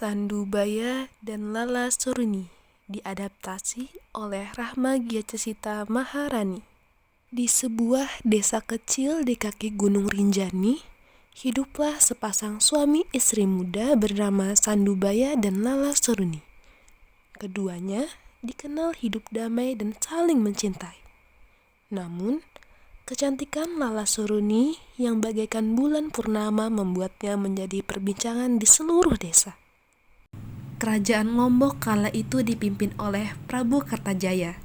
Sandubaya dan Lala Suruni diadaptasi oleh Rahma Giacesita Maharani. Di sebuah desa kecil di kaki Gunung Rinjani, hiduplah sepasang suami istri muda bernama Sandubaya dan Lala Suruni. Keduanya dikenal hidup damai dan saling mencintai. Namun, kecantikan Lala Suruni yang bagaikan bulan purnama membuatnya menjadi perbincangan di seluruh desa. Kerajaan Lombok kala itu dipimpin oleh Prabu Kertajaya,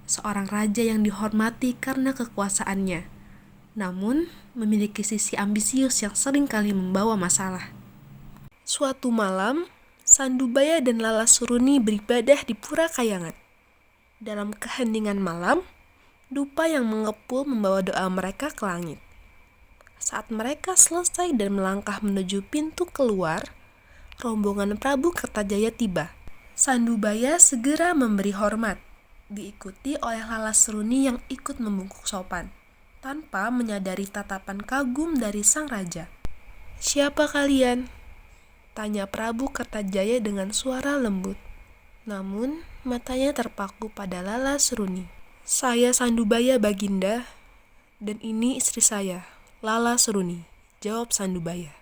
seorang raja yang dihormati karena kekuasaannya, namun memiliki sisi ambisius yang seringkali membawa masalah. Suatu malam, Sandubaya dan Lala Suruni beribadah di Pura Kayangan. Dalam keheningan malam, dupa yang mengepul membawa doa mereka ke langit. Saat mereka selesai dan melangkah menuju pintu keluar, rombongan Prabu Kertajaya tiba. Sandubaya segera memberi hormat, diikuti oleh Lala Suruni yang ikut membungkuk sopan, tanpa menyadari tatapan kagum dari sang raja. "Siapa kalian?" tanya Prabu Kertajaya dengan suara lembut. Namun, matanya terpaku pada Lala Suruni. "Saya Sandubaya Baginda, dan ini istri saya, Lala Suruni," jawab Sandubaya.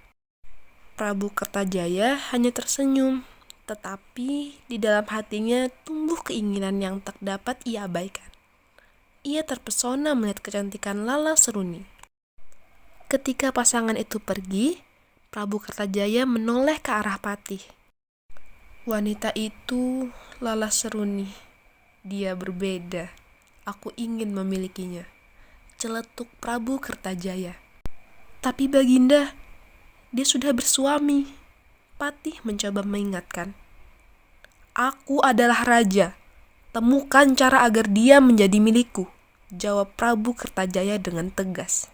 Prabu Kertajaya hanya tersenyum, tetapi di dalam hatinya tumbuh keinginan yang tak dapat ia abaikan. Ia terpesona melihat kecantikan Lala Suruni. Ketika pasangan itu pergi, Prabu Kertajaya menoleh ke arah Patih. "Wanita itu Lala Suruni. Dia berbeda. Aku ingin memilikinya," celetuk Prabu Kertajaya. "Tapi Baginda, dia sudah bersuami," Patih mencoba mengingatkan. "Aku adalah raja. Temukan cara agar dia menjadi milikku," jawab Prabu Kertajaya dengan tegas.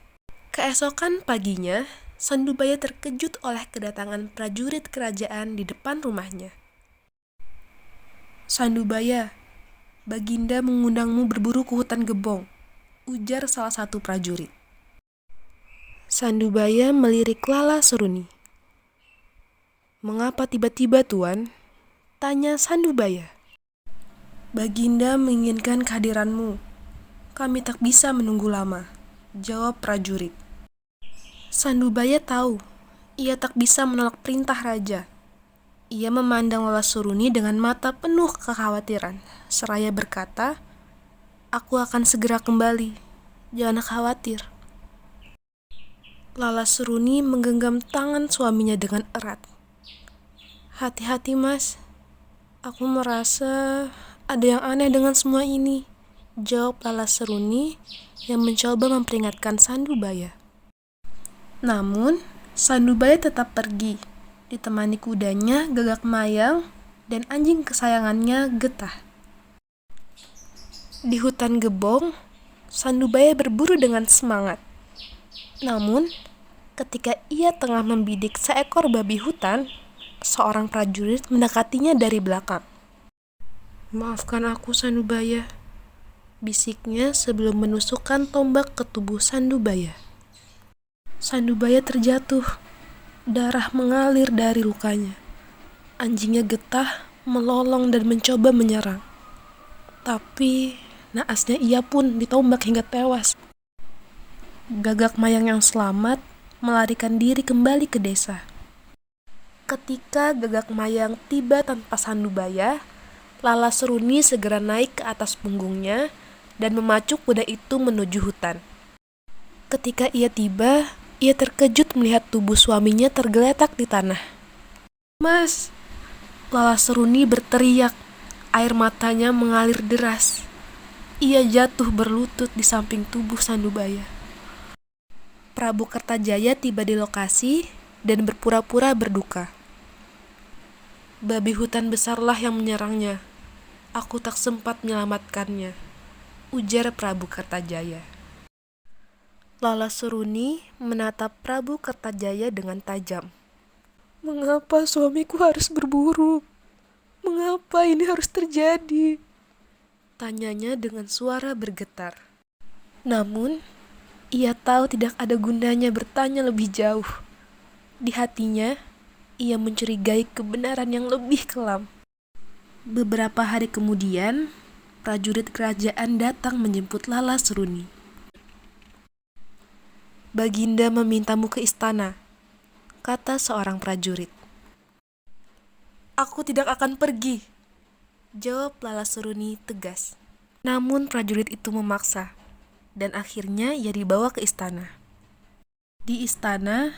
Keesokan paginya, Sandubaya terkejut oleh kedatangan prajurit kerajaan di depan rumahnya. "Sandubaya, Baginda mengundangmu berburu ke hutan Gebong," ujar salah satu prajurit. Sandubaya melirik Lala Suruni. "Mengapa tiba-tiba, Tuan?" tanya Sandubaya. "Baginda menginginkan kehadiranmu. Kami tak bisa menunggu lama," jawab prajurit. Sandubaya tahu, ia tak bisa menolak perintah raja. Ia memandang Lala Suruni dengan mata penuh kekhawatiran, seraya berkata, "Aku akan segera kembali. Jangan khawatir." Lala Suruni menggenggam tangan suaminya dengan erat. "Hati-hati, Mas. Aku merasa ada yang aneh dengan semua ini," jawab Lala Suruni yang mencoba memperingatkan Sandubaya. Namun, Sandubaya tetap pergi, ditemani kudanya Gagak Mayang dan anjing kesayangannya Getah. Di hutan Gebong, Sandubaya berburu dengan semangat. Namun, ketika ia tengah membidik seekor babi hutan, seorang prajurit mendekatinya dari belakang. "Maafkan aku, Sandubaya," bisiknya sebelum menusukkan tombak ke tubuh Sandubaya. Sandubaya terjatuh, darah mengalir dari lukanya. Anjingnya Getah melolong dan mencoba menyerang. Tapi, naasnya ia pun ditombak hingga tewas. Gagak Mayang yang selamat melarikan diri kembali ke desa. Ketika Gagak Mayang tiba tanpa Sandubaya, Lala Suruni segera naik ke atas punggungnya dan memacu kuda itu menuju hutan. Ketika ia tiba, ia terkejut melihat tubuh suaminya tergeletak di tanah. "Mas!" Lala Suruni berteriak, air matanya mengalir deras. Ia jatuh berlutut di samping tubuh Sandubaya. Prabu Kertajaya tiba di lokasi dan berpura-pura berduka. "Babi hutan besarlah yang menyerangnya. Aku tak sempat menyelamatkannya," ujar Prabu Kertajaya. Lala Suruni menatap Prabu Kertajaya dengan tajam. "Mengapa suamiku harus berburu? Mengapa ini harus terjadi?" tanyanya dengan suara bergetar. Namun, ia tahu tidak ada gunanya bertanya lebih jauh. Di hatinya, ia mencurigai kebenaran yang lebih kelam. Beberapa hari kemudian, prajurit kerajaan datang menjemput Lala Seruni. "Baginda memintamu ke istana," kata seorang prajurit. "Aku tidak akan pergi," jawab Lala Seruni tegas. Namun prajurit itu memaksa, dan akhirnya ia dibawa ke istana. Di istana,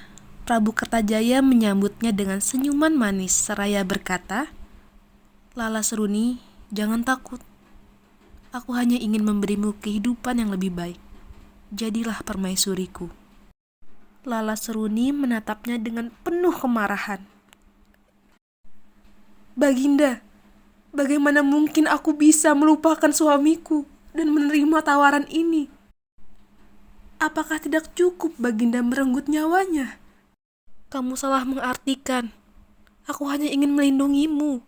Prabu Kertajaya menyambutnya dengan senyuman manis seraya berkata, "Lala Seruni, jangan takut. Aku hanya ingin memberimu kehidupan yang lebih baik. Jadilah permaisuriku." Lala Seruni menatapnya dengan penuh kemarahan. "Baginda, bagaimana mungkin aku bisa melupakan suamiku dan menerima tawaran ini? Apakah tidak cukup Baginda merenggut nyawanya?" "Kamu salah mengartikan. Aku hanya ingin melindungimu,"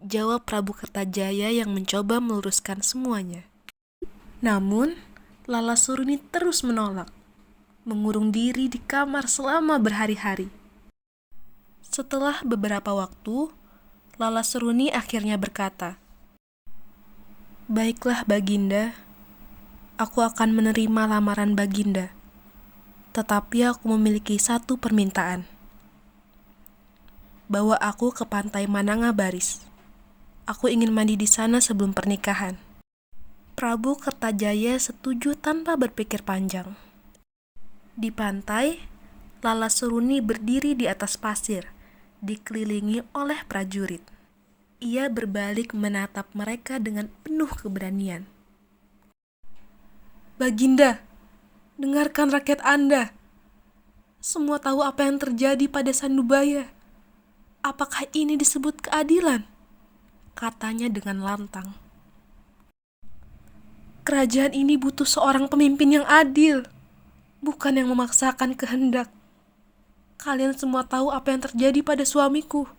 jawab Prabu Kertajaya yang mencoba meluruskan semuanya. Namun, Lala Seruni terus menolak, mengurung diri di kamar selama berhari-hari. Setelah beberapa waktu, Lala Seruni akhirnya berkata, "Baiklah Baginda, aku akan menerima lamaran Baginda. Tetapi aku memiliki satu permintaan. Bawa aku ke pantai Manangabaris. Aku ingin mandi di sana sebelum pernikahan." Prabu Kertajaya setuju tanpa berpikir panjang. Di pantai, Lala Seruni berdiri di atas pasir, dikelilingi oleh prajurit. Ia berbalik menatap mereka dengan penuh keberanian. "Baginda, dengarkan rakyat Anda. Semua tahu apa yang terjadi pada Sandubaya. Apakah ini disebut keadilan?" katanya dengan lantang. "Kerajaan ini butuh seorang pemimpin yang adil, bukan yang memaksakan kehendak. Kalian semua tahu apa yang terjadi pada suamiku.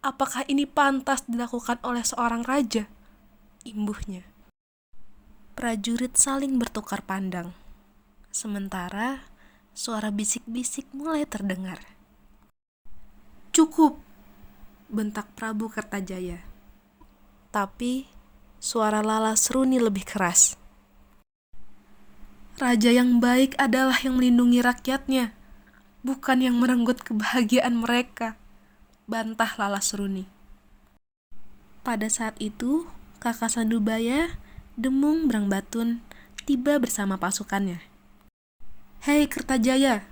Apakah ini pantas dilakukan oleh seorang raja?" imbuhnya. Prajurit saling bertukar pandang. Sementara suara bisik-bisik mulai terdengar. "Cukup," bentak Prabu Kertajaya. Tapi suara Lala Seruni lebih keras. "Raja yang baik adalah yang melindungi rakyatnya, bukan yang merenggut kebahagiaan mereka," bantah Lala Seruni. Pada saat itu, kakak Sandubaya, Demung Brangbatun, tiba bersama pasukannya. "Hei Kertajaya,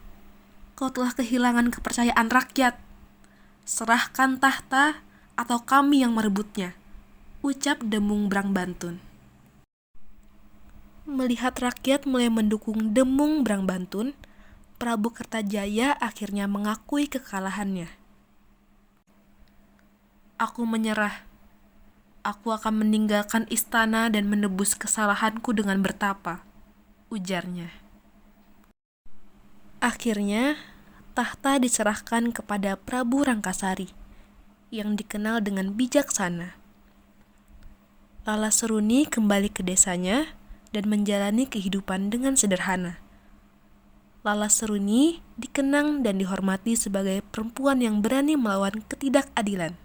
kau telah kehilangan kepercayaan rakyat. Serahkan tahta atau kami yang merebutnya," ucap Demung Brangbantun. Melihat rakyat mulai mendukung Demung Brangbantun, Prabu Kertajaya akhirnya mengakui kekalahannya. "Aku menyerah. Aku akan meninggalkan istana dan menebus kesalahanku dengan bertapa," ujarnya. Akhirnya, tahta diserahkan kepada Prabu Rangkasari, yang dikenal dengan bijaksana. Lala Seruni kembali ke desanya dan menjalani kehidupan dengan sederhana. Lala Seruni dikenang dan dihormati sebagai perempuan yang berani melawan ketidakadilan.